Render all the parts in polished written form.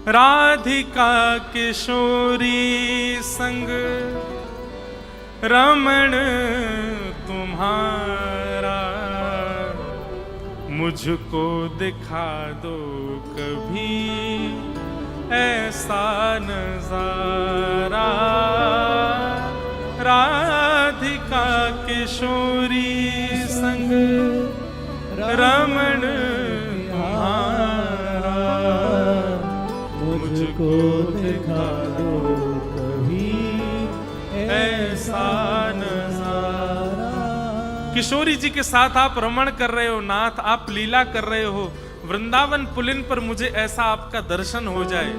राधिका किशोरी संग रमण तुम्हारा, मुझको दिखा दो कभी ऐसा नजारा। राधिका किशोरी संग रमण तुम्हारा, मुझको दिखा दो कभी ऐसा नजारा। किशोरी जी के साथ आप रमण कर रहे हो नाथ, आप लीला कर रहे हो वृंदावन पुलिन पर, मुझे ऐसा आपका दर्शन हो जाए।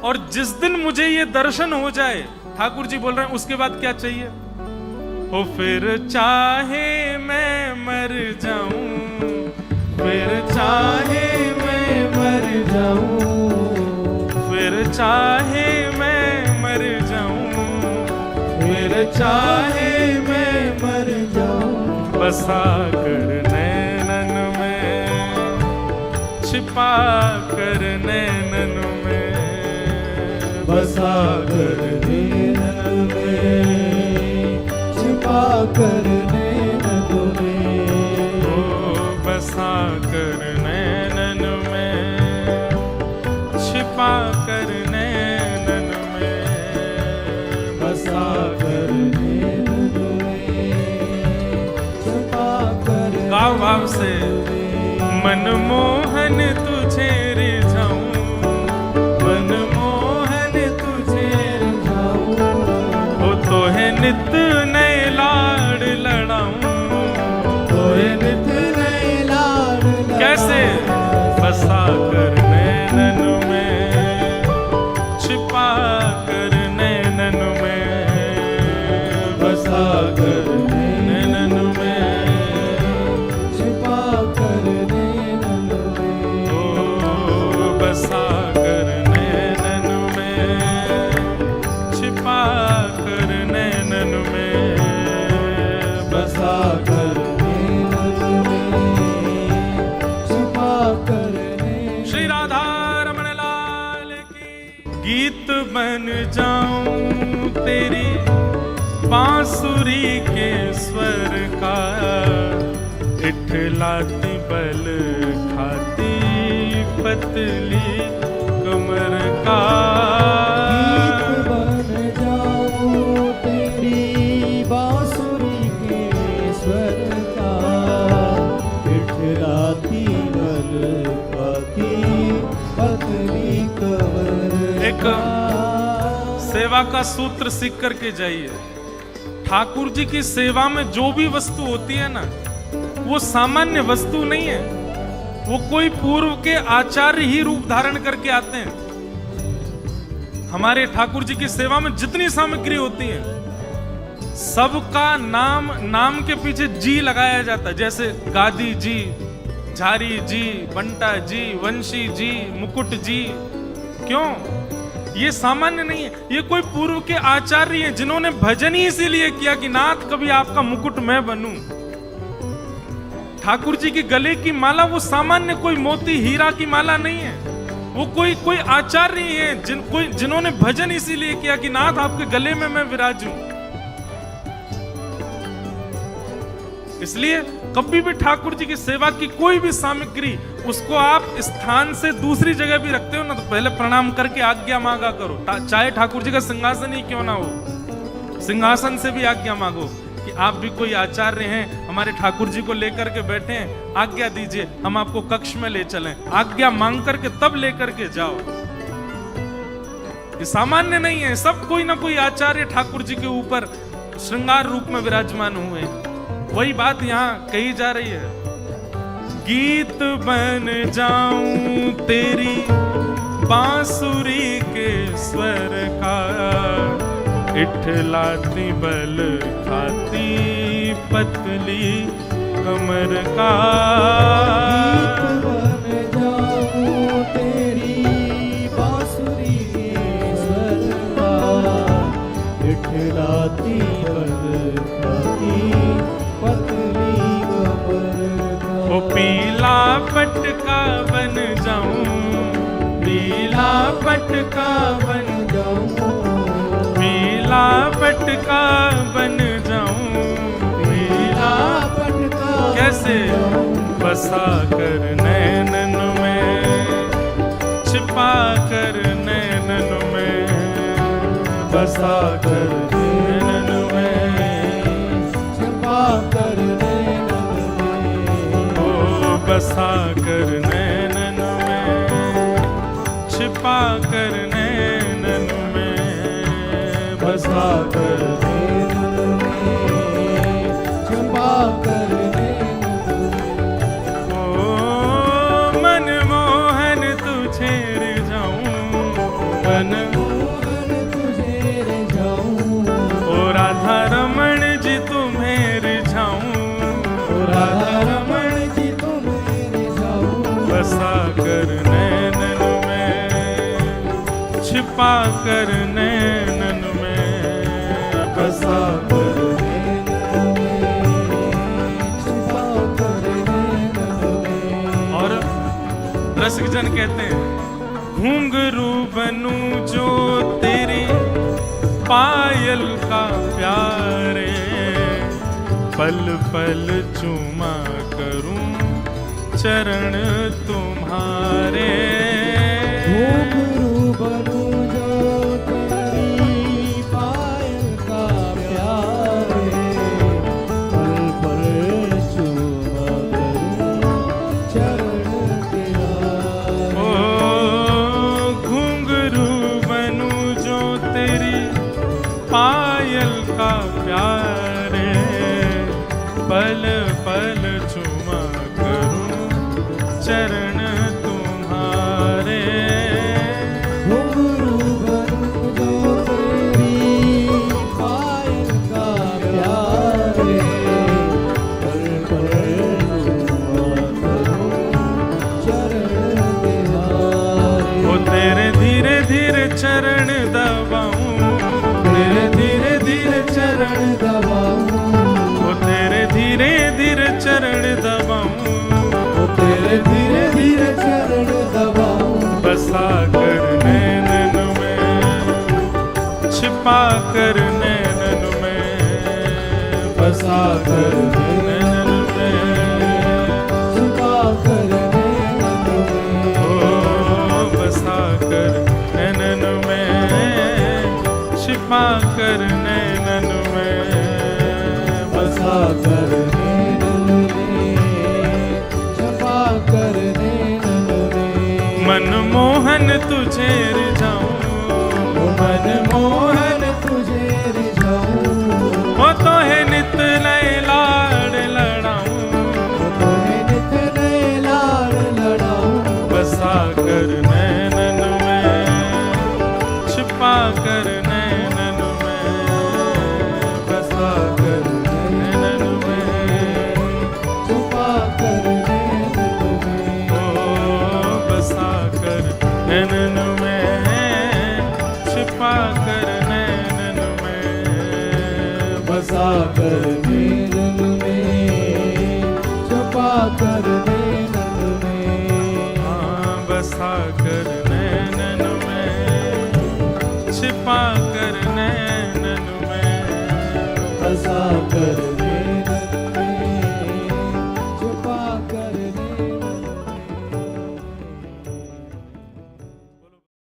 और जिस दिन मुझे ये दर्शन हो जाए, ठाकुर जी बोल रहे हैं, उसके बाद क्या चाहिए? ओ फिर चाहे मैं मर जाऊं, फिर चाहे मैं मर जाऊं, फिर चाहे मैं मर जाऊं, फिर चाहे मैं मर जाऊं, बसा कर नैनन में, छिपा कर नैनन में, बसा कर नैनन में, छिपा कर नैनन में, ओ बसा कर नैनन में, छिपा कर नैनन में, बसा कर नैनन में, छिपा कर। गाओ भाव से। मनमोहन तुझे रिझाऊं, मनमोहन तुझे रिझाऊं, हो तो है नित नए लाड़ लड़ाऊं, तो है नित नए लाड़ लड़ाऊं। कैसे? बसा कर नैनन में, छिपा कर नैनन में, बसा कर नैनन में, छिपा कर नैनन में, ओ बसा कर नैनन में, छिपा कर नैनन में, बसा कर नैनन में, छिपा कर नैनन। श्री राधा रमण लाल की। गीत बन जाऊं तेरी बांसुरी के स्वर का, इठलाती बल खाती पतली कमर का। गीत बन जाऊं तेरी बांसुरी के स्वर का, इठलाती बल खाती पतली कमर एक का। सेवा का सूत्र सीख करके जाइए। ठाकुर जी की सेवा में जो भी वस्तु होती है ना, वो सामान्य वस्तु नहीं है, वो कोई पूर्व के आचार्य ही रूप धारण करके आते हैं। हमारे ठाकुर जी की सेवा में जितनी सामग्री होती है, सबका नाम के पीछे जी लगाया जाता है। जैसे गादी जी, झारी जी, बंटा जी, वंशी जी, मुकुट जी। क्यों? ये सामान्य नहीं है, ये कोई पूर्व के आचार्य हैं जिन्होंने भजन ही इसीलिए किया कि नाथ कभी आपका मुकुट मैं बनूं। ठाकुर जी के गले की माला वो सामान्य कोई मोती हीरा की माला नहीं है, वो कोई आचार्य हैं जिन्होंने भजन इसीलिए किया कि नाथ आपके गले में मैं विराजूं। इसलिए कभी भी ठाकुर जी की सेवा की कोई भी सामग्री, उसको आप स्थान से दूसरी जगह भी रखते हो ना, तो पहले प्रणाम करके आज्ञा मांगा करो। चाहे ठाकुर जी का सिंहासन ही क्यों ना हो, सिंहासन से भी आज्ञा मांगो कि आप भी कोई आचार्य हैं, हमारे ठाकुर जी को लेकर के बैठे हैं, आज्ञा दीजिए, हम आपको कक्ष में ले चलें। आज्ञा मांग करके तब लेकर के जाओ। ये सामान्य नहीं है, सब कोई ना कोई आचार्य ठाकुर जी के ऊपर श्रृंगार रूप में विराजमान हुए। वही बात यहाँ कही जा रही है। गीत बन जाऊं तेरी बांसुरी के स्वर का, इठलाती बल खाती पतली कमर का। गीत बन जाऊं तेरी बांसुरी के स्वर का, इठलाती बल खाती पतली कमर का। ओ पीला पटका बन जाऊं, पीला पटका बन जाऊं पीला पटका बन जाऊं पीला पटका कैसे बसा कर नैनन में छिपा कर नैनन में बसा कर नैनन में छिपा कर नैनन में ओ बसा कर नैनन में छिपा कर नैनन में बसा कर नैनन में छिपा कर नैनन में ओ मनमोहन तुझे रिझाऊं मोहन तुझे रिझाऊं ओ राधा रमण जी तुम्हें रिझाऊं राधा रमण जी तुम्हें रिझाऊं बसा कर नैनन में छिपा कर नैनन में बसा कर नैनन में छिपा कर नैनन में और रसिकजन कहते हैं घुंघरू बनूं जो तेरी पायल का प्यारे पल पल चूमा करूं चरण तुम्हारे घुंघरू बनूं जो तेरी पायल का प्यारे पल पल चूमा करूं चरण तेरा ओ घुंघरू बनूं जो तेरी पायल का प्यारे पल पल चुमा करूं चरण तुम्हारे घुंघरू बनूं जो तेरी पायल का प्यारे पल पल चूमा करूं चरण तेरे ओ तेरे धीरे धीरे चरण दबाऊं तेरे धीरे धीरे चरण दबाऊं ओ तेरे धीरे धीरे चरण दबाऊं ओ तेरे धीरे धीरे चरण दबाऊं बसा कर नैनन में छिपा कर नैनन में बसा कर नैनन में छुपा कर नैनन में ओ बसा कर नैनन में छिपा कर नैनन में बसा कर नैनन में छुपा कर नैनन में मनमोहन तुझे रिझाऊं मनमोहन तुझे रिझाऊं ओ तो है नित लय लाड़ लड़ाऊं तुम्हें नित नए लाड़ लड़ाऊं बसा कर नैनन में छिपा कर नैनन में बसा कर नैनन में छुपा कर नैनन में ओ बसा कर नैनन में छिपा कर नैनन में बसा कर नैनन में छुपा कर नैनन में हाँ बसा कर नैनन में छिपा कर नैनन में बसा कर